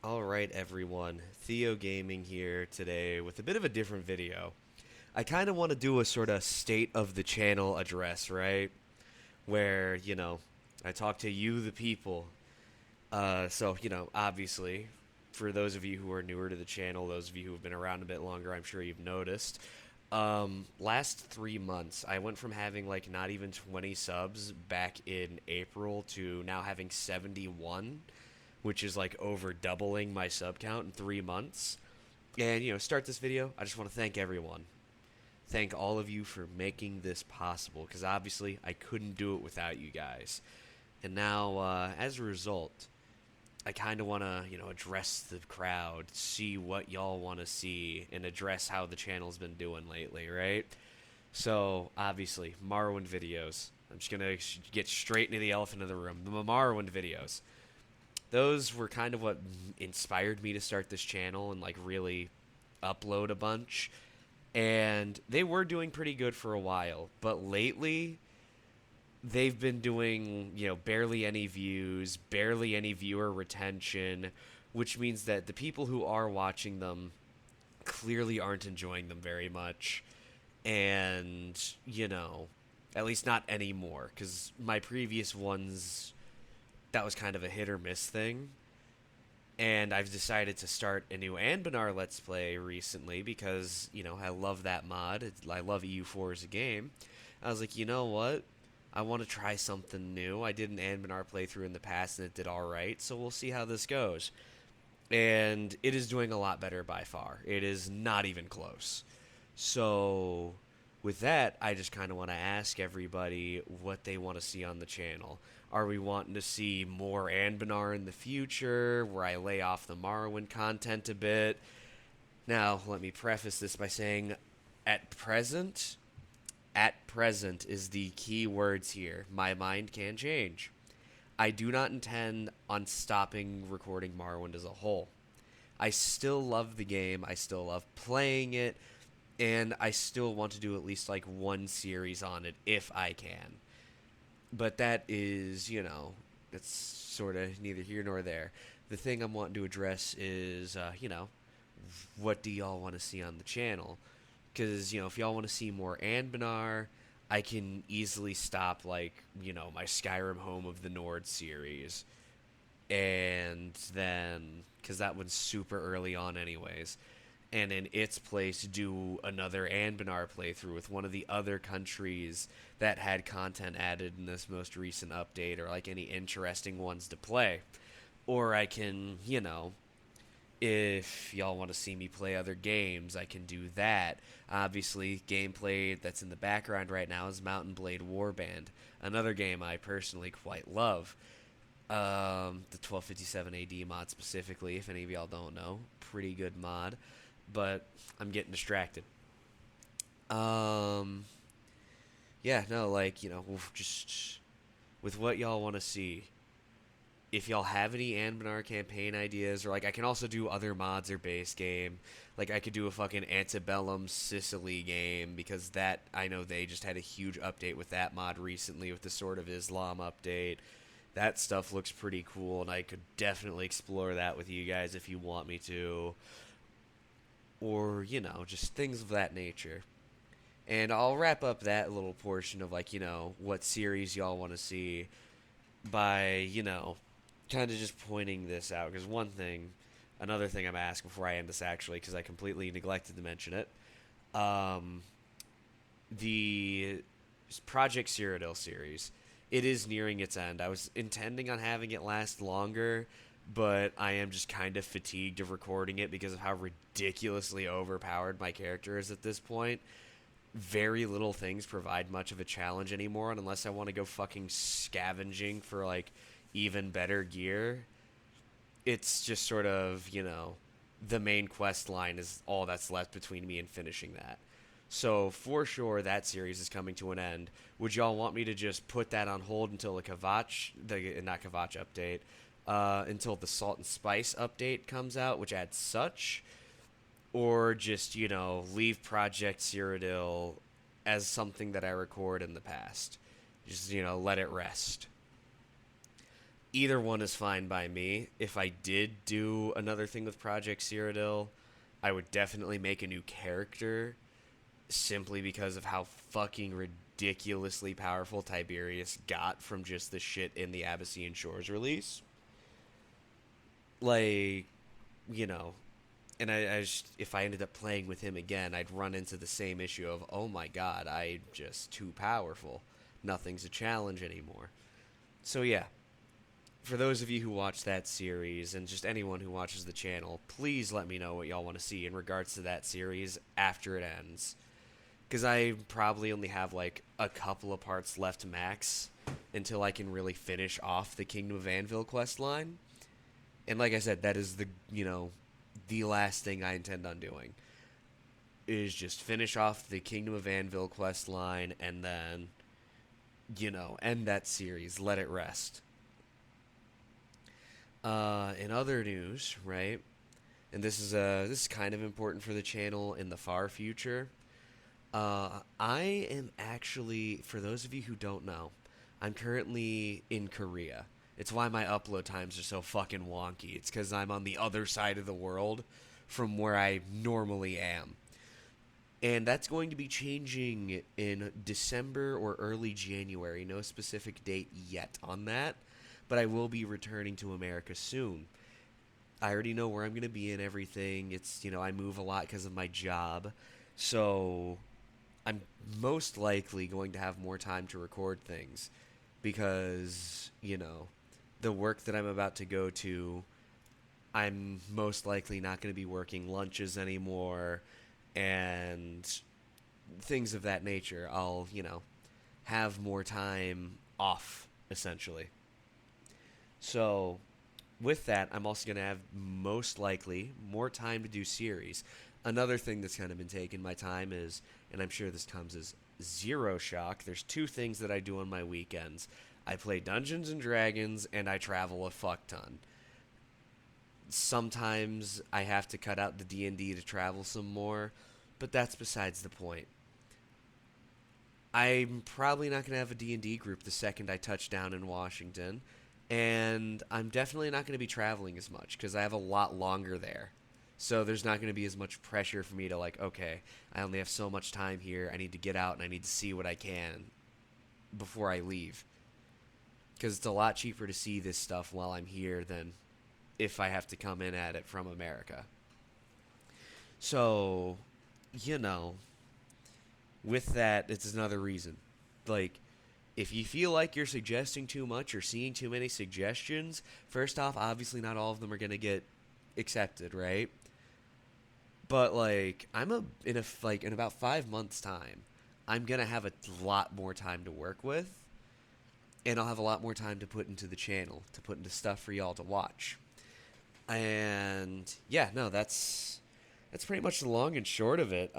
Alright everyone, Theo Gaming here today with a bit of a different video. I kind of want to do a sort of state of the channel address, right? Where, I talk to you, the people. Obviously, for those of you who are newer to the channel, those of you who have been around a bit longer, I'm sure you've noticed. Last 3 months, I went from having like not even 20 subs back in April to now having 71, which is like over doubling my sub count in 3 months. And, start this video, I just want to thank everyone. Thank all of you for making this possible, because obviously I couldn't do it without you guys. And now, as a result, I kind of want to, address the crowd, see what y'all want to see, and address how the channel's been doing lately, right? So, obviously, Morrowind videos. I'm just going to get straight into the elephant in the room. The Morrowind videos. Those were kind of what inspired me to start this channel and like really upload a bunch. And they were doing pretty good for a while, but lately they've been doing, barely any views, barely any viewer retention, which means that the people who are watching them clearly aren't enjoying them very much. And, at least not anymore, because my previous ones, that was kind of a hit or miss thing. And I've decided to start a new Anbanar Let's Play recently because, I love that mod. I love EU4 as a game. I was like, you know what? I want to try something new. I did an Anbanar playthrough in the past and it did alright, so we'll see how this goes. And it is doing a lot better by far. It is not even close. So, with that, I just kind of want to ask everybody what they want to see on the channel. Are we wanting to see more Anbanar in the future, where I lay off the Morrowind content a bit? Now, let me preface this by saying, at present, is the key words here. My mind can change. I do not intend on stopping recording Morrowind as a whole. I still love the game, I still love playing it, and I still want to do at least like one series on it if I can. But that is, that's sort of neither here nor there. The thing I'm wanting to address is, what do y'all want to see on the channel? Because, if y'all want to see more Anbanar, I can easily stop, like, my Skyrim Home of the Nord series. And then, because that one's super early on, anyways. And in its place, do another Anbanar playthrough with one of the other countries that had content added in this most recent update, or like any interesting ones to play. Or I can, if y'all want to see me play other games, I can do that. Obviously, gameplay that's in the background right now is Mountain Blade Warband, another game I personally quite love. The 1257 AD mod specifically, if any of y'all don't know, pretty good mod, but I'm getting distracted. Um, yeah, no, like just with what y'all want to see, if y'all have any Anbanar campaign ideas, or like I can also do other mods or base game. Like I could do a fucking Antebellum Sicily game because that I know they just had a huge update with that mod recently with the Sword of Islam update. That stuff looks pretty cool, and I could definitely explore that with you guys if you want me to. Or, just things of that nature. And I'll wrap up that little portion of, like, what series y'all want to see by, kind of just pointing this out. Because another thing I'm going to ask before I end this actually, because I completely neglected to mention it, um, the Project Cyrodiil series, it is nearing its end. I was intending on having it last longer, but I am just kind of fatigued of recording it because of how ridiculously overpowered my character is at this point. Very little things provide much of a challenge anymore, and unless I want to go fucking scavenging for like even better gear, it's just sort of, the main quest line is all that's left between me and finishing that. So for sure that series is coming to an end. Would y'all want me to just put that on hold until the Kvatch, the not Kvatch update, until the Salt and Spice update comes out, which adds such, or just leave Project Cyrodiil as something that I record in the past, just let it rest. Either one is fine by me. If I did do another thing with Project Cyrodiil, I would definitely make a new character simply because of how fucking ridiculously powerful Tiberius got from just the shit in the Abyssinian Shores release. Like, you know, and I just, if I ended up playing with him again, I'd run into the same issue of, oh my god, I'm just too powerful. Nothing's a challenge anymore. So yeah, for those of you who watch that series and just anyone who watches the channel, please let me know what y'all want to see in regards to that series after it ends. Because I probably only have like a couple of parts left max until I can really finish off the Kingdom of Anvil quest line. And like I said, that is the last thing I intend on doing. Is just finish off the Kingdom of Anvil quest line and then, end that series. Let it rest. In other news, right? And this is kind of important for the channel in the far future. I am actually, for those of you who don't know, I'm currently in Korea. It's why my upload times are so fucking wonky. It's because I'm on the other side of the world from where I normally am. And that's going to be changing in December or early January. No specific date yet on that. But I will be returning to America soon. I already know where I'm going to be and everything. It's, I move a lot because of my job. So I'm most likely going to have more time to record things because, the work that I'm about to go to, I'm most likely not going to be working lunches anymore and things of that nature. I'll, have more time off, essentially. So, with that, I'm also going to have most likely more time to do series. Another thing that's kind of been taking my time is, and I'm sure this comes as zero shock, there's two things that I do on my weekends. I play Dungeons and Dragons, and I travel a fuck ton. Sometimes I have to cut out the D&D to travel some more, but that's besides the point. I'm probably not going to have a D&D group the second I touch down in Washington, and I'm definitely not going to be traveling as much because I have a lot longer there. So there's not going to be as much pressure for me to okay, I only have so much time here. I need to get out and I need to see what I can before I leave. Because it's a lot cheaper to see this stuff while I'm here than if I have to come in at it from America. So, with that, it's another reason. If you feel like you're suggesting too much or seeing too many suggestions, first off, obviously not all of them are going to get accepted, right? But in about 5 months' time, I'm gonna have a lot more time to work with, and I'll have a lot more time to put into the channel, to put into stuff for y'all to watch. And yeah, no, that's pretty much the long and short of it.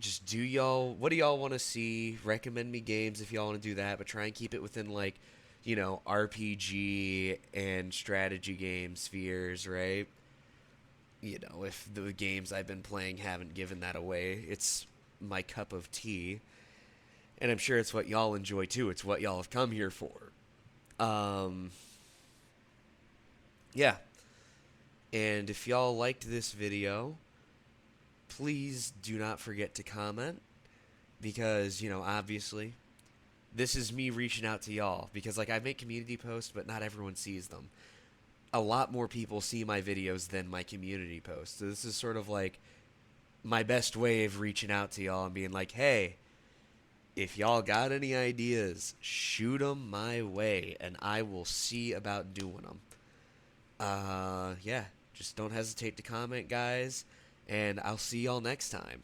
Just what do y'all want to see? Recommend me games if y'all want to do that, but try and keep it within RPG and strategy game spheres, right? If the games I've been playing haven't given that away, it's my cup of tea. And I'm sure it's what y'all enjoy too. It's what y'all have come here for. Yeah. And if y'all liked this video, please do not forget to comment because, obviously, this is me reaching out to y'all because, I make community posts, but not everyone sees them. A lot more people see my videos than my community posts. So this is sort of my best way of reaching out to y'all and being like, hey, if y'all got any ideas, shoot them my way, and I will see about doing them. Yeah, just don't hesitate to comment, guys, and I'll see y'all next time.